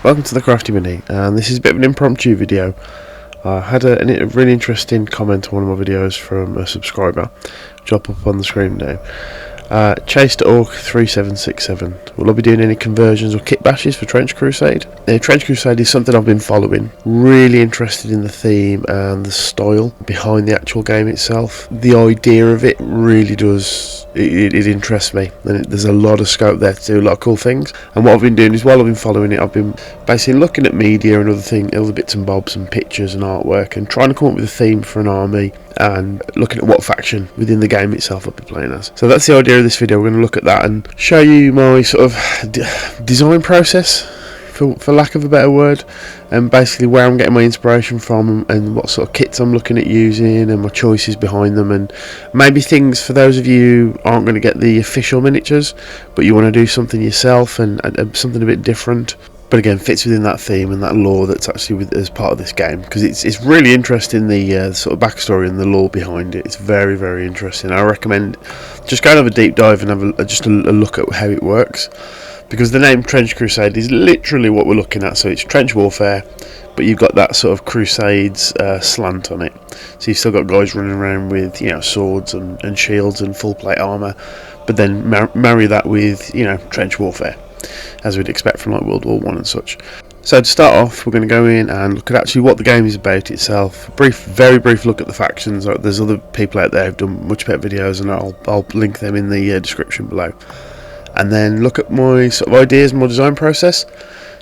Welcome to the Crafty Mini, and this is a bit of an impromptu video. I had a really interesting comment on one of my videos from a subscriber, which I'll pop up on the screen now. Chase to Orc 3767. Will I be doing any conversions or kit bashes for Trench Crusade? Now, Trench Crusade is something I've been following. Really interested in the theme and the style behind the actual game itself. The idea of it really does, it interests me, and there's a lot of scope there to do a lot of cool things. And what I've been doing is, while I've been following it, I've been basically looking at media and other bits and bobs and pictures and artwork, and trying to come up with a theme for an army, and looking at what faction within the game itself I'll be playing as. So that's the idea of this video. We're going to look at that and show you my sort of design process, for lack of a better word, and basically where I'm getting my inspiration from, and what sort of kits I'm looking at using, and my choices behind them, and maybe things for those of you who aren't going to get the official miniatures but you want to do something yourself and something a bit different, but again fits within that theme and that lore that's actually as part of this game, because it's really interesting, the sort of backstory and the lore behind it. It's very, very interesting. I recommend just go and have a deep dive and have just a look at how it works, because the name Trench Crusade is literally what we're looking at. So it's trench warfare, but you've got that sort of Crusades slant on it. So you've still got guys running around with, you know, swords and shields and full plate armour, but then marry that with, you know, trench warfare, as we'd expect from like World War I and such. So to start off, we're going to go in and look at actually what the game is about itself. Very brief look at the factions. There's other people out there who've done much better videos, and I'll link them in the description below. And then look at my sort of ideas and my design process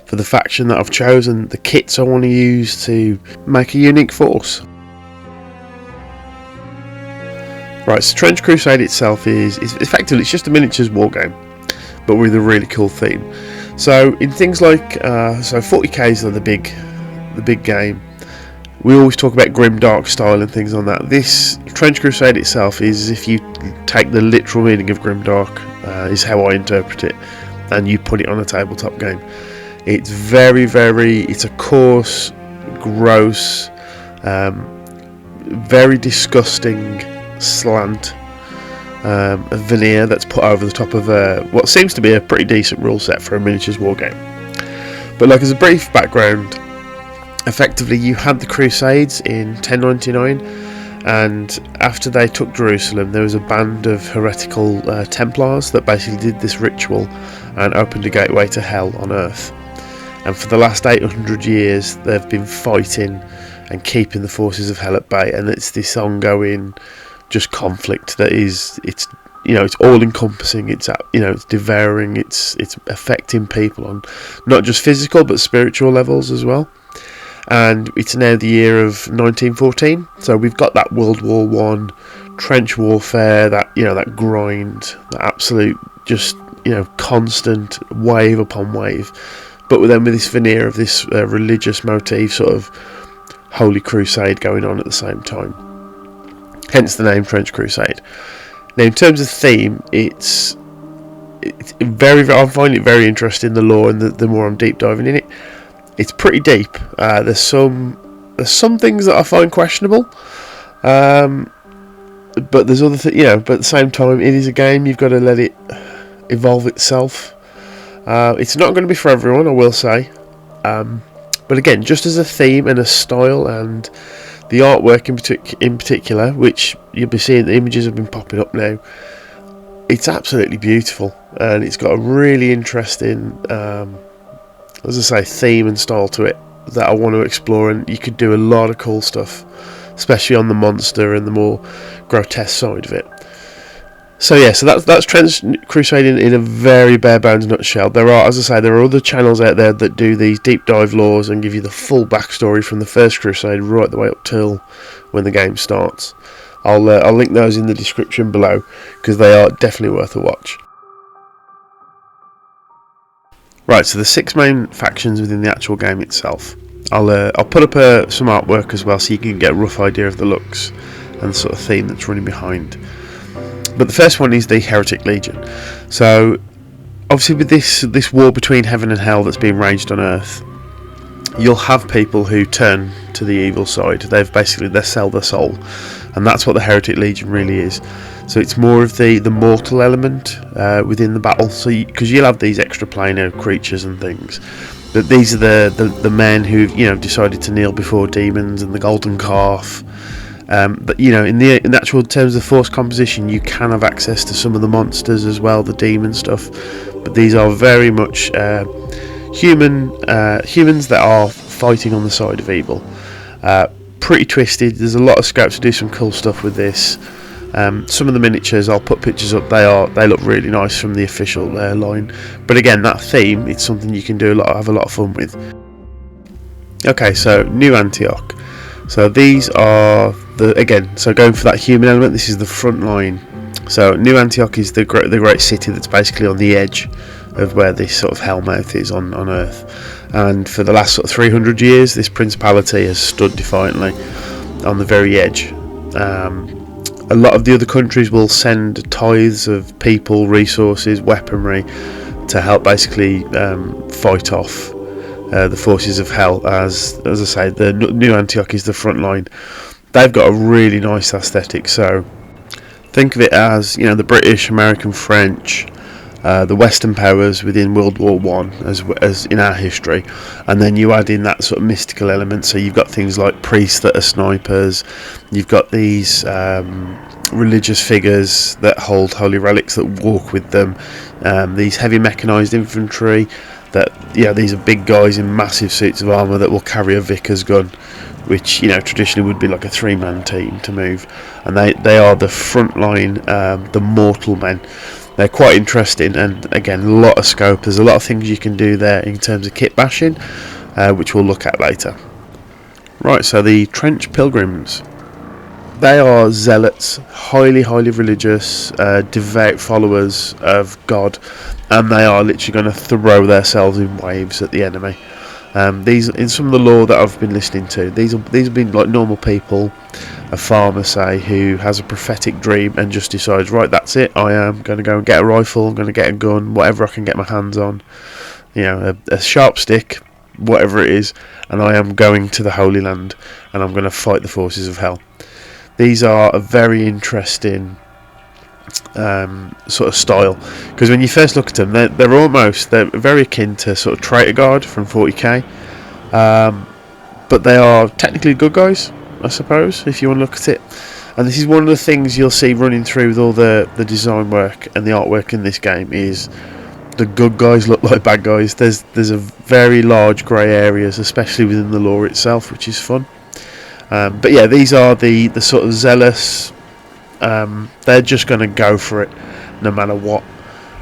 for the faction that I've chosen, the kits I want to use to make a unique force. Right, so Trench Crusade itself is effectively, it's just a miniatures war game, but with a really cool theme. So in things like 40Ks are the big game. We always talk about grim dark style and things on that. This Trench Crusade itself is, if you take the literal meaning of grim dark, is how I interpret it, and you put it on a tabletop game. It's it's a coarse, gross, very disgusting slant, a veneer that's put over the top of what seems to be a pretty decent rule set for a miniatures war game. But like, as a brief background, effectively you had the Crusades in 1099, and after they took Jerusalem, there was a band of heretical Templars that basically did this ritual and opened a gateway to hell on earth. And for the last 800 years they've been fighting and keeping the forces of hell at bay, and it's this ongoing just conflict that it's all encompassing. It's it's devouring, it's affecting people on not just physical but spiritual levels as well. And it's now the year of 1914, so we've got that World War I trench warfare, that that grind, that absolute just constant wave upon wave, but then with this veneer of this religious motif, sort of holy crusade going on at the same time. Hence the name Trench Crusade. Now, in terms of theme, it's very, I find it very interesting, the lore, and the more I'm deep diving in it. It's pretty deep. There's some things that I find questionable, but there's other things, but at the same time, it is a game. You've got to let it evolve itself. It's not going to be for everyone, I will say, but again, just as a theme and a style, and the artwork in particular, which you'll be seeing, the images have been popping up now. It's absolutely beautiful, and it's got a really interesting, as I say, theme and style to it that I want to explore, and you could do a lot of cool stuff, especially on the monster and the more grotesque side of it. So yeah, so that's Trench Crusade in a very bare bones nutshell. There are, as I say, there are other channels out there that do these deep dive lores and give you the full backstory from the first Crusade right the way up till when the game starts. I'll link those in the description below, because they are definitely worth a watch. Right, so the 6 main factions within the actual game itself. I'll put up some artwork as well, so you can get a rough idea of the looks and the sort of theme that's running behind. But the first one is the Heretic Legion. So obviously, with this war between heaven and hell that's being waged on earth, you'll have people who turn to the evil side. They sell their soul, and that's what the Heretic Legion really is. So it's more of the mortal element within the battle. So because you'll have these extra planar creatures and things, But these are the men who, you know, decided to kneel before demons and the golden calf. But you know, in actual terms of force composition, you can have access to some of the monsters as well, the demon stuff. But these are very much humans that are fighting on the side of evil. Pretty twisted. There's a lot of scope to do some cool stuff with this. Some of the miniatures, I'll put pictures up. They look really nice from the official line. But again, that theme, it's something you can do have a lot of fun with. Okay, so New Antioch. So these are so going for that human element. This is the front line. So New Antioch is the great city that's basically on the edge of where this sort of hellmouth is on Earth. And for the last sort of 300 years, this principality has stood defiantly on the very edge. A lot of the other countries will send tithes of people, resources, weaponry to help basically fight off the forces of hell. As I say, the New Antioch is the front line. They've got a really nice aesthetic. So think of it as, you know, the British, American, French, the Western powers within World War One, as in our history, and then you add in that sort of mystical element. So you've got things like priests that are snipers. You've got these religious figures that hold holy relics that walk with them. These heavy mechanized infantry that, you know, these are big guys in massive suits of armour that will carry a vicar's gun, which, you know, traditionally would be like a 3-man team to move. And they are the front line, the mortal men. They're quite interesting, and again, a lot of scope. There's a lot of things you can do there in terms of kit bashing, which we'll look at later. Right, so the Trench Pilgrims. They are zealots, highly religious, devout followers of God, and they are literally going to throw themselves in waves at the enemy. These, in some of the lore that I've been listening to, these have been like normal people, a farmer say, who has a prophetic dream and just decides, right, that's it, I am going to go and get a rifle, I'm going to get a gun, whatever I can get my hands on, you know, a sharp stick, whatever it is, and I am going to the Holy Land and I'm going to fight the forces of hell. These are a very interesting sort of style, because when you first look at them, they're very akin to sort of Traitor Guard from 40k, but they are technically good guys, I suppose, if you want to look at it. And this is one of the things you'll see running through with all the design work and the artwork in this game, is the good guys look like bad guys. There's a very large grey areas, especially within the lore itself, which is fun. But yeah, these are the sort of zealous. They're just going to go for it no matter what.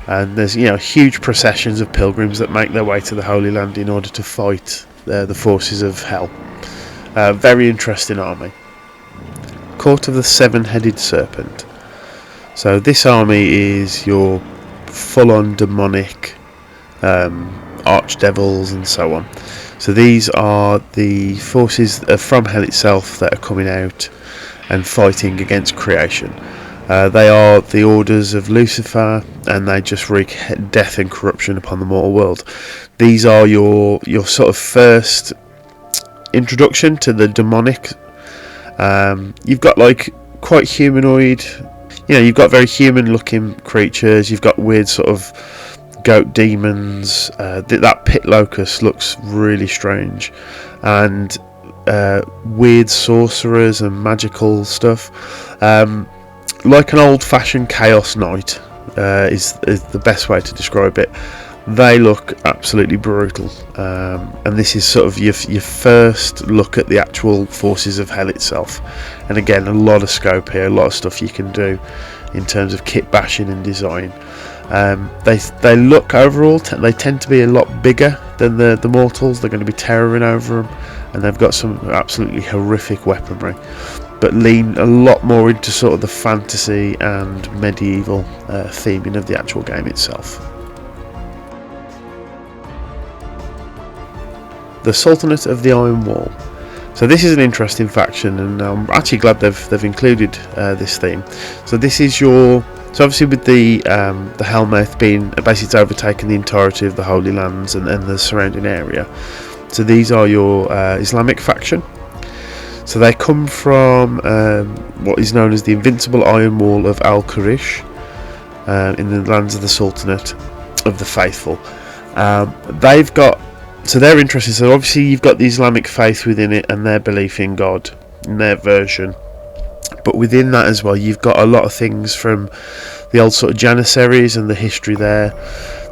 And there's, you know, huge processions of pilgrims that make their way to the Holy Land in order to fight the forces of hell. Very interesting army. Court of the Seven-Headed Serpent. So this army is your full-on demonic archdevils and so on. So these are the forces from hell itself that are coming out and fighting against creation. They are the orders of Lucifer, and they just wreak death and corruption upon the mortal world. These are your sort of first introduction to the demonic. You've got like quite humanoid, you know, you've got very human looking creatures. You've got weird sort of goat demons. That pit locust looks really strange, and weird sorcerers and magical stuff. Like an old-fashioned chaos knight is the best way to describe it. They look absolutely brutal, and this is sort of your first look at the actual forces of hell itself. And again, a lot of scope here, a lot of stuff you can do in terms of kit bashing and design. They look overall, they tend to be a lot bigger than the mortals. They're going to be towering over them, and they've got some absolutely horrific weaponry, but lean a lot more into sort of the fantasy and medieval theming of the actual game itself. The Sultanate of the Iron Wall. So this is an interesting faction, and I'm actually glad they've included this theme. So this is your, so obviously with the Hellmouth being basically it's overtaken the entirety of the Holy Lands and the surrounding area. So these are your Islamic faction. So they come from what is known as the Invincible Iron Wall of Al-Qarish in the lands of the Sultanate of the Faithful. They've got So they're interesting. So obviously you've got the Islamic faith within it and their belief in God in their version, but within that as well you've got a lot of things from the old sort of Janissaries and the history there,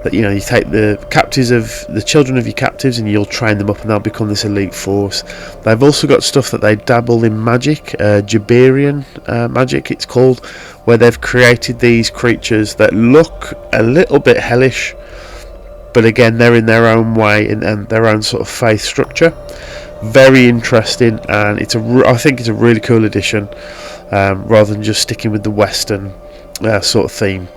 that you take the captives of the children of your captives and you'll train them up and they'll become this elite force. They've also got stuff that they dabble in magic, Jabarian magic it's called, where they've created these creatures that look a little bit hellish, but again they're in their own way and their own sort of faith structure. Very interesting, and I think it's a really cool addition, rather than just sticking with the Western sort of theme.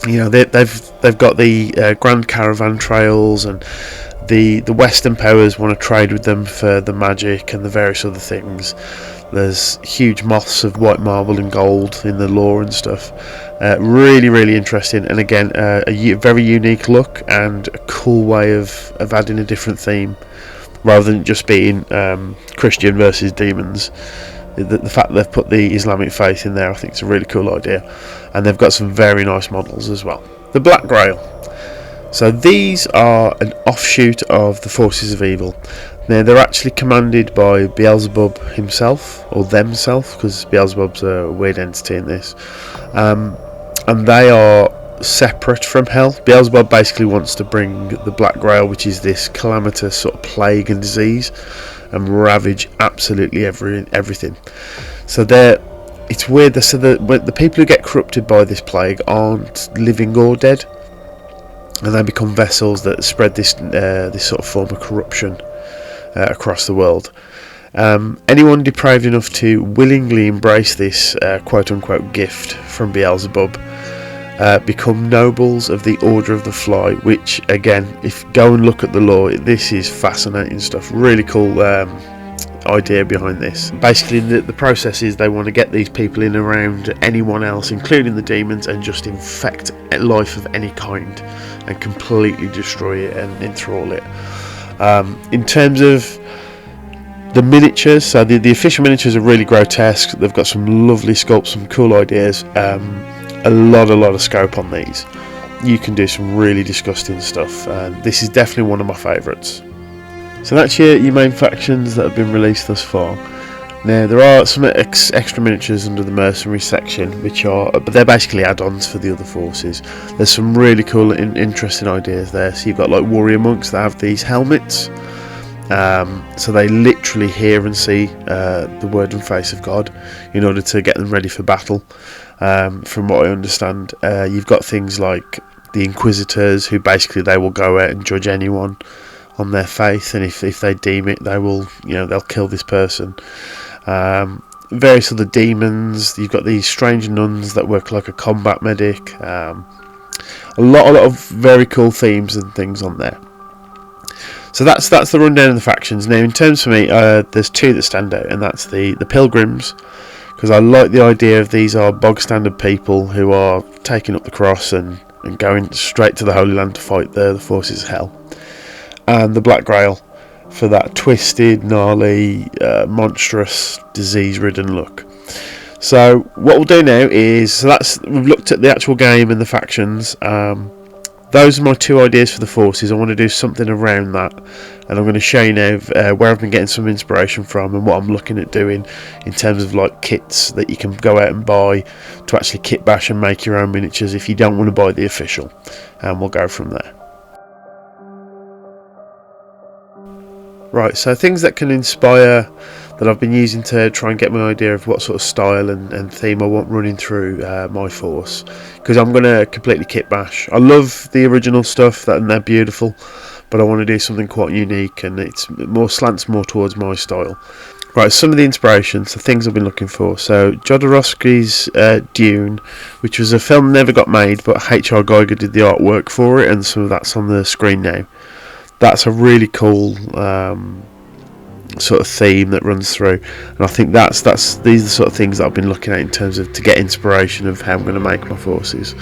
They've got the Grand Caravan trails, and the Western powers want to trade with them for the magic and the various other things. There's huge moths of white marble and gold in the lore and stuff. Really interesting, and again a very unique look and a cool way of adding a different theme rather than just being Christian versus demons. The fact that they've put the Islamic faith in there, I think it's a really cool idea, and they've got some very nice models as well. The Black Grail. So these are an offshoot of the Forces of Evil. Now they're actually commanded by Beelzebub himself, or themself, because Beelzebub's a weird entity in this, and they are separate from hell. Beelzebub basically wants to bring the Black Grail, which is this calamitous sort of plague and disease, and ravage absolutely everything. So it's weird. So the people who get corrupted by this plague aren't living or dead, and they become vessels that spread this sort of form of corruption across the world. Anyone depraved enough to willingly embrace this quote-unquote gift from Beelzebub become nobles of the Order of the Fly, which again, if go and look at the lore, this is fascinating stuff. Really cool idea behind this. Basically the process is they want to get these people in around anyone else, including the demons, and just infect life of any kind and completely destroy it and enthrall it. In terms of the miniatures, so the official miniatures are really grotesque. They've got some lovely sculpts, some cool ideas, a lot of scope on these. You can do some really disgusting stuff, and this is definitely one of my favourites. So that's your main factions that have been released thus far. Now there are some extra miniatures under the Mercenary section, but they're basically add-ons for the other forces. There's some really cool and interesting ideas there. So you've got like warrior monks that have these helmets, so they literally hear and see the word and face of God in order to get them ready for battle. From what I understand, you've got things like the Inquisitors, who basically they will go out and judge anyone on their faith, and if they deem it, they will, they'll kill this person. Various other demons. You've got these strange nuns that work like a combat medic. A lot of very cool themes and things on there. So that's the rundown of the factions. Now, in terms for me, there's two that stand out, and that's the Pilgrims, because I like the idea of these are bog standard people who are taking up the cross and going straight to the Holy Land to fight the forces of hell. And the Black Grail for that twisted, gnarly, monstrous, disease-ridden look. So what we'll do now is, we've looked at the actual game and the factions. Those are my two ideas for the forces. I want to do something around that, and I'm going to show you now where I've been getting some inspiration from and what I'm looking at doing in terms of like kits that you can go out and buy to actually kit bash and make your own miniatures if you don't want to buy the official, and we'll go from there. Right, so things that can inspire that I've been using to try and get my idea of what sort of style and theme I want running through my force, because I'm going to completely kit bash. I love the original stuff and they're beautiful, but I want to do something quite unique, and it's slants more towards my style. Right, some of the inspirations, the things I've been looking for. So Jodorowsky's Dune, which was a film that never got made, but H.R. Geiger did the artwork for it, and some of that's on the screen now. That's a really cool sort of theme that runs through, and I think these are the sort of things that I've been looking at in terms of to get inspiration of how I'm going to make my forces.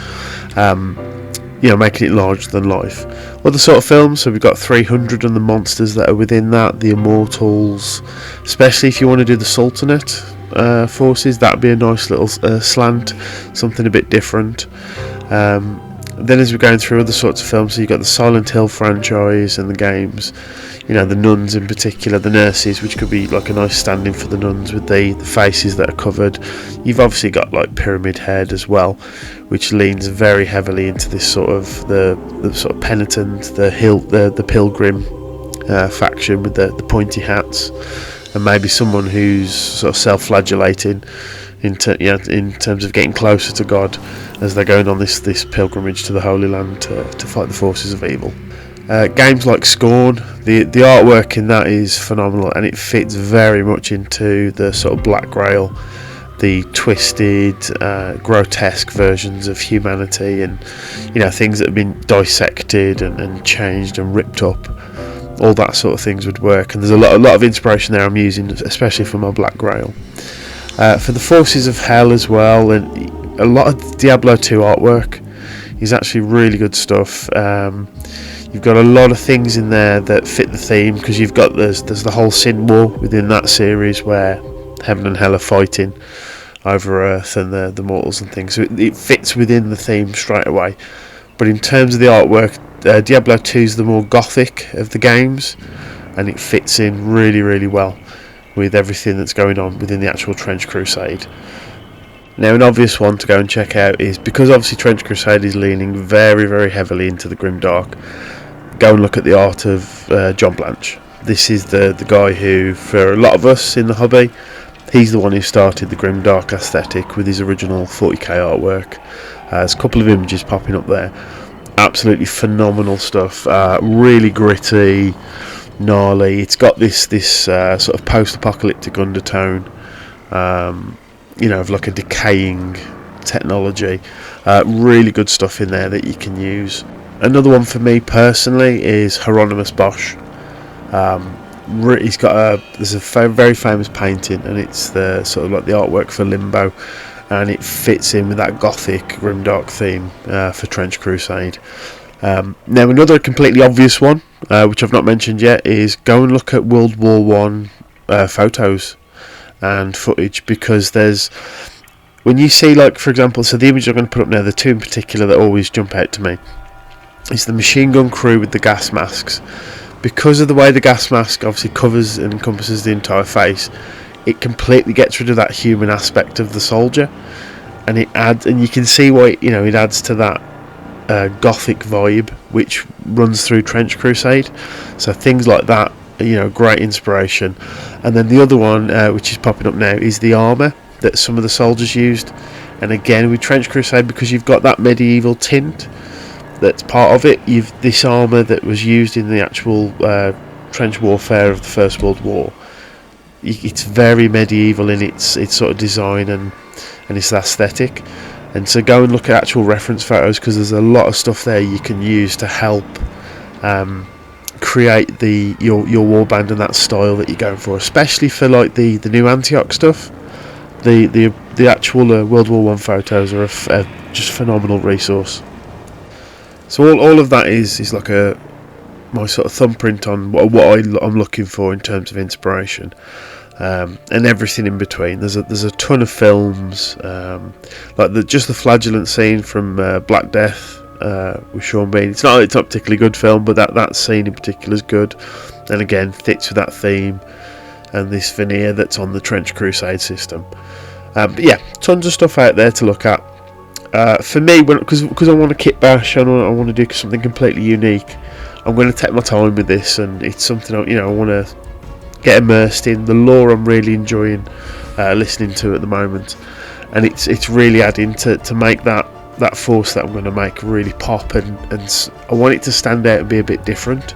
Making it larger than life. Other sort of films, so we've got 300 and the monsters that are within that, the Immortals, especially if you want to do the Sultanate forces, that'd be a nice little slant, something a bit different. Then as we're going through other sorts of films, so you've got the Silent Hill franchise and the games, you know, the nuns in particular, the nurses, which could be like a nice stand-in for the nuns with the faces that are covered. You've obviously got like Pyramid Head as well, which leans very heavily into this sort of the sort of penitent, the pilgrim faction with the pointy hats, and maybe someone who's sort of self-flagellating in terms of getting closer to God as they're going on this pilgrimage to the Holy Land to fight the forces of evil. Games like Scorn, the artwork in that is phenomenal, and it fits very much into the sort of Black Grail, the twisted, grotesque versions of humanity, and you know, things that have been dissected and changed and ripped up. All that sort of things would work, and there's a lot of inspiration there I'm using, especially for my Black Grail. For the Forces of Hell as well, and a lot of Diablo 2 artwork is actually really good stuff. You've got a lot of things in there that fit the theme, because you've got there's the whole sin war within that series where heaven and hell are fighting over earth and the mortals and things, so it fits within the theme straight away. But in terms of the artwork, Diablo 2 is the more gothic of the games, and it fits in really, really well with everything that's going on within the actual Trench Crusade. Now, an obvious one to go and check out is, because obviously Trench Crusade is leaning very, very heavily into the grimdark, go and look at the art of John Blanche. This is the guy who, for a lot of us in the hobby, he's the one who started the grimdark aesthetic with his original 40k artwork. There's a couple of images popping up there. Absolutely phenomenal stuff. Really gritty, gnarly. It's got this sort of post-apocalyptic undertone, you know, of like a decaying technology. Really good stuff in there that you can use. Another one for me personally is Hieronymus Bosch. He's got there's a very famous painting, and it's the sort of like the artwork for Limbo, and it fits in with that gothic grimdark theme for Trench Crusade. Now, another completely obvious one, which I've not mentioned yet, is go and look at World War One photos and footage, because when you see, like, for example, so the image I'm going to put up now, the two in particular that always jump out to me, is the machine gun crew with the gas masks. Because of the way the gas mask obviously covers and encompasses the entire face, it completely gets rid of that human aspect of the soldier, and and you can see why, you know, it adds to that gothic vibe which runs through Trench Crusade. So things like that, you know, great inspiration. And then the other one, which is popping up now, is the armour that some of the soldiers used. And again, with Trench Crusade, because you've got that medieval tint that's part of it, you've this armour that was used in the actual trench warfare of the First World War. It's very medieval in its sort of design and its aesthetic. And so go and look at actual reference photos, because there's a lot of stuff there you can use to help create your warband and that style that you're going for, especially for like the new Antioch stuff. The actual World War One photos are a just phenomenal resource. So all of that is like my sort of thumbprint on what I'm looking for in terms of inspiration, and everything in between. There's a ton of films, like just the flagellant scene from Black Death with Sean Bean. It's not a particularly good film, but that scene in particular is good, and again fits with that theme and this veneer that's on the Trench Crusade system. But yeah, tons of stuff out there to look at. For me, because I want to kit bash, I want to do something completely unique, I'm going to take my time with this, and it's something I want to get immersed in. The lore I'm really enjoying listening to at the moment, and it's really adding to make that force that I'm going to make really pop, and I want it to stand out and be a bit different.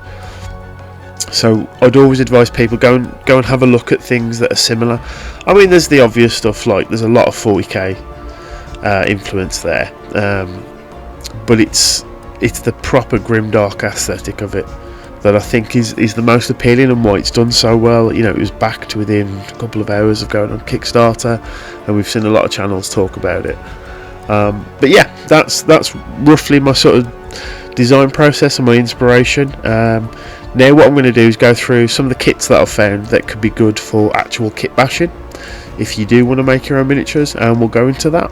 So I'd always advise people go and have a look at things that are similar. I mean, there's the obvious stuff, like there's a lot of 40k influence there, but it's the proper grimdark aesthetic of it that I think is the most appealing, and why it's done so well. You know, it was backed within a couple of hours of going on Kickstarter, and we've seen a lot of channels talk about it. But yeah, that's roughly my sort of design process and my inspiration. Now what I'm going to do is go through some of the kits that I've found that could be good for actual kit bashing, if you do want to make your own miniatures, and we'll go into that.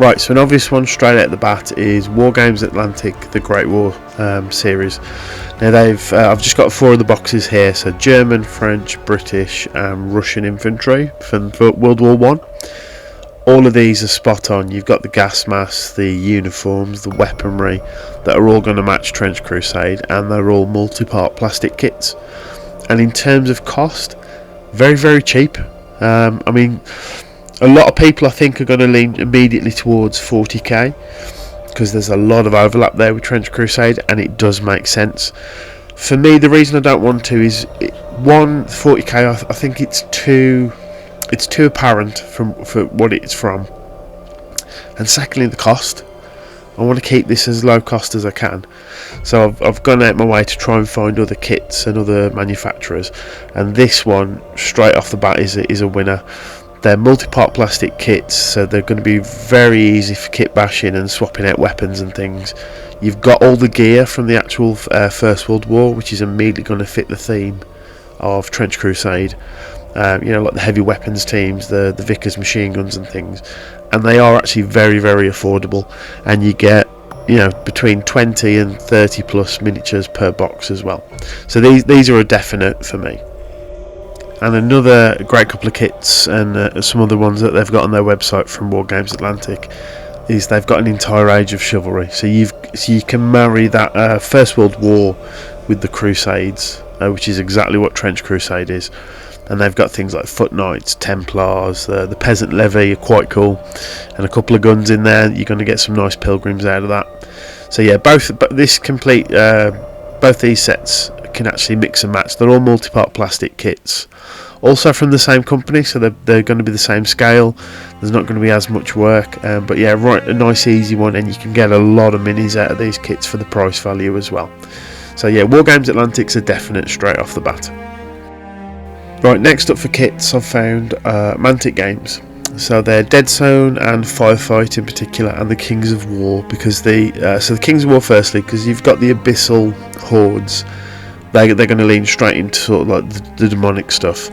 Right, so an obvious one straight out the bat is Wargames Atlantic, the Great War series. Now I've just got 4 of the boxes here, so German, French, British and Russian infantry from World War One. All of these are spot on. You've got the gas masks, the uniforms, the weaponry that are all going to match Trench Crusade, and they're all multi-part plastic kits. And in terms of cost, very, very cheap. I mean, a lot of people I think are going to lean immediately towards 40k because there's a lot of overlap there with Trench Crusade, and it does make sense. For me, the reason I don't want to is, 40k, I think it's too apparent for what it's from, and secondly, the cost. I want to keep this as low cost as I can, so I've gone out my way to try and find other kits and other manufacturers, and this one straight off the bat is a winner. They're multi-part plastic kits, so they're going to be very easy for kit bashing and swapping out weapons and things. You've got all the gear from the actual First World War, which is immediately going to fit the theme of Trench Crusade. Like the heavy weapons teams, the Vickers machine guns and things, and they are actually very, very affordable, and you get between 20 and 30 plus miniatures per box as well. So these are a definite for me. And another great couple of kits, and some other ones that they've got on their website from Wargames Atlantic, is they've got an entire age of chivalry. So you can marry that First World War with the Crusades, which is exactly what Trench Crusade is. And they've got things like Foot Knights, Templars, the Peasant Levy are quite cool, and a couple of guns in there. You're going to get some nice pilgrims out of that. So yeah, both these sets can actually mix and match. They're all multi-part plastic kits, also from the same company, so they're going to be the same scale. There's not going to be as much work, but yeah, right, a nice easy one, and you can get a lot of minis out of these kits for the price value as well. So yeah, Wargames Atlantic's a definite straight off the bat. Right, next up for kits, I've found Mantic Games. So they're Dead Zone and Firefight in particular, and the Kings of War, because the Kings of War firstly, because you've got the Abyssal Hordes. They're going to lean straight into sort of like the demonic stuff,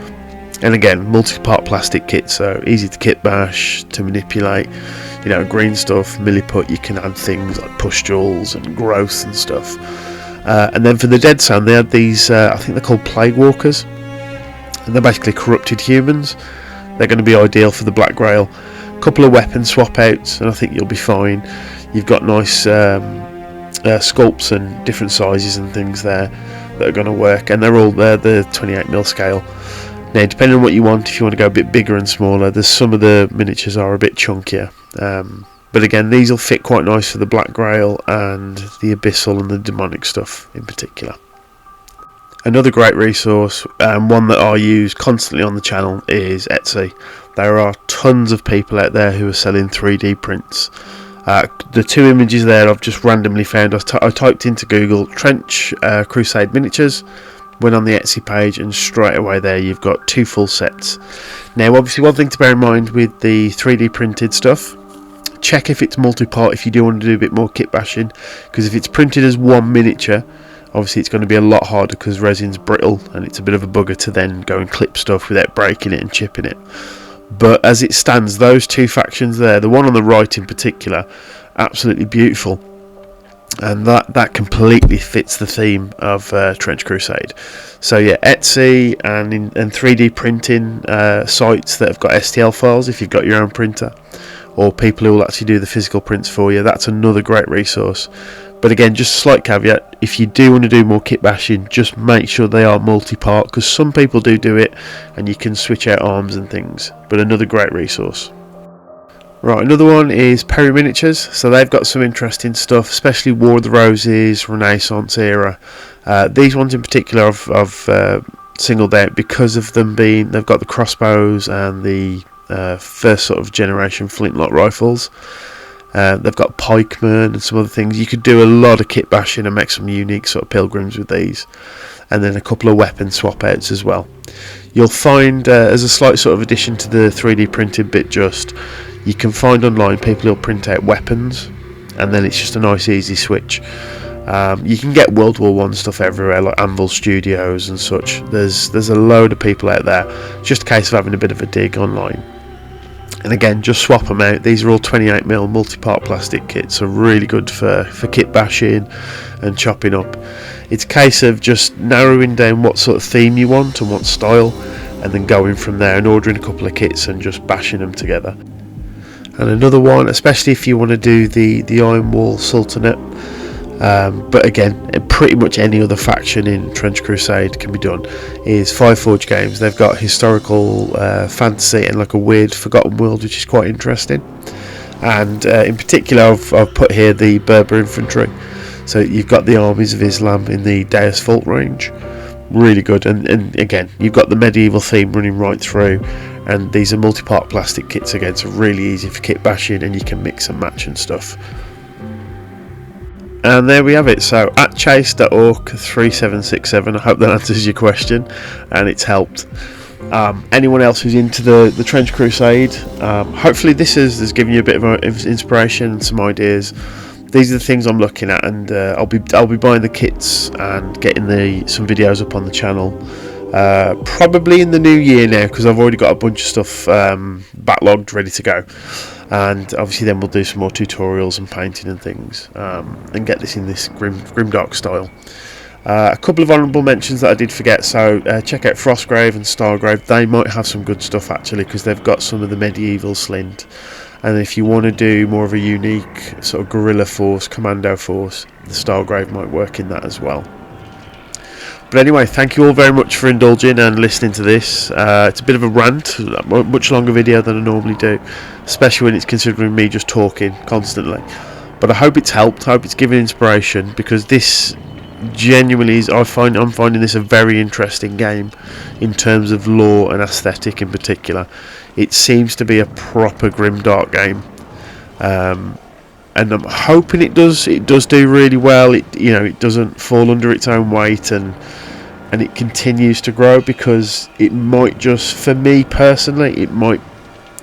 and again, multi-part plastic kits, so easy to kit bash, to manipulate. Green stuff, milliput. You can add things like pustules and growth and stuff. And then for the Dead Zone, they had these. I think they're called Plague Walkers. And they're basically corrupted humans. They're going to be ideal for the Black Grail. A couple of weapon swap outs, and I think you'll be fine. You've got nice sculpts and different sizes and things there that are going to work, and they're all the 28mm scale. Now, depending on what you want, if you want to go a bit bigger and smaller, there's some of the miniatures are a bit chunkier. But again, these will fit quite nice for the Black Grail and the Abyssal and the demonic stuff in particular. Another great resource, one that I use constantly on the channel, is Etsy. There are tons of people out there who are selling 3D prints. The 2 images there I've just randomly found. I typed into Google Trench Crusade miniatures, went on the Etsy page, and straight away there you've got 2 full sets. Now obviously, one thing to bear in mind with the 3D printed stuff, check if it's multi-part if you do want to do a bit more kit bashing, because if it's printed as one miniature, obviously it's going to be a lot harder because resin's brittle and it's a bit of a bugger to then go and clip stuff without breaking it and chipping it. But as it stands, those 2 factions there, the one on the right in particular, absolutely beautiful, and that completely fits the theme of Trench Crusade. So yeah, Etsy and 3D printing sites that have got STL files if you've got your own printer, or people who will actually do the physical prints for you, that's another great resource. But again, just a slight caveat, if you do want to do more kit bashing, just make sure they are multi-part, because some people do it and you can switch out arms and things. But another great resource. Right, another one is Perry Miniatures. So they've got some interesting stuff, especially War of the Roses, Renaissance era. These ones in particular I've singled out because of them being, they've got the crossbows and the first sort of generation flintlock rifles. They've got pikemen and some other things. You could do a lot of kit bashing and make some unique sort of pilgrims with these, and then a couple of weapon swap outs as well. You'll find as a slight sort of addition to the 3D printed bit, just you can find online people who'll print out weapons, and then it's just a nice easy switch. You can get World War One stuff everywhere, like Anvil Studios and such. There's a load of people out there. It's just a case of having a bit of a dig online. And again, just swap them out. These are all 28mm multi-part plastic kits, so really good for kit bashing and chopping up. It's a case of just narrowing down what sort of theme you want and what style, and then going from there and ordering a couple of kits and just bashing them together. And another one, especially if you want to do the Iron Wall Sultanate, but again, pretty much any other faction in Trench Crusade can be done, is Forge Games. They've got historical fantasy and like a weird forgotten world, which is quite interesting. And in particular, I've put here the Berber infantry. So you've got the armies of Islam in the Deus Vult range. Really good. And again, you've got the medieval theme running right through. And these are multi-part plastic kits again, so really easy for kit bashing, and you can mix and match and stuff. And there we have it. So at chase.orc3767, I hope that answers your question and it's helped. Anyone else who's into the Trench Crusade, hopefully this has given you a bit of inspiration and some ideas. These are the things I'm looking at, and I'll be buying the kits and getting some videos up on the channel probably in the new year now, because I've already got a bunch of stuff backlogged ready to go. And obviously then we'll do some more tutorials and painting and things, and get this in this grimdark style. A couple of honourable mentions that I did forget, so check out Frostgrave and Stargrave. They might have some good stuff actually, because they've got some of the medieval slint. And if you want to do more of a unique sort of guerrilla force, commando force, the Stargrave might work in that as well. But anyway, thank you all very much for indulging and listening to this. It's a bit of a rant, a much longer video than I normally do, especially when it's considering me just talking constantly. But I hope it's helped, I hope it's given inspiration, because this genuinely is, I'm finding this a very interesting game in terms of lore and aesthetic in particular. It seems to be a proper grimdark game. And I'm hoping it does do really well. It doesn't fall under its own weight, and it continues to grow, because it might just, for me personally, it might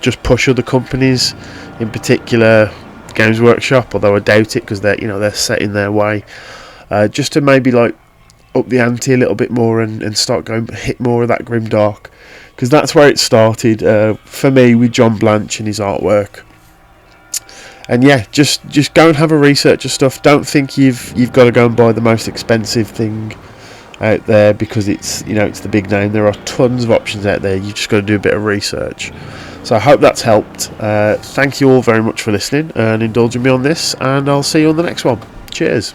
just push other companies, in particular Games Workshop, although I doubt it, because they're set in their way, just to maybe like up the ante a little bit more and start going hit more of that grimdark, because that's where it started for me with John Blanche and his artwork. And yeah, just go and have a research of stuff. Don't think you've got to go and buy the most expensive thing out there, because it's the big name. There are tons of options out there. You've just got to do a bit of research. So I hope that's helped. Thank you all very much for listening and indulging me on this, and I'll see you on the next one. Cheers.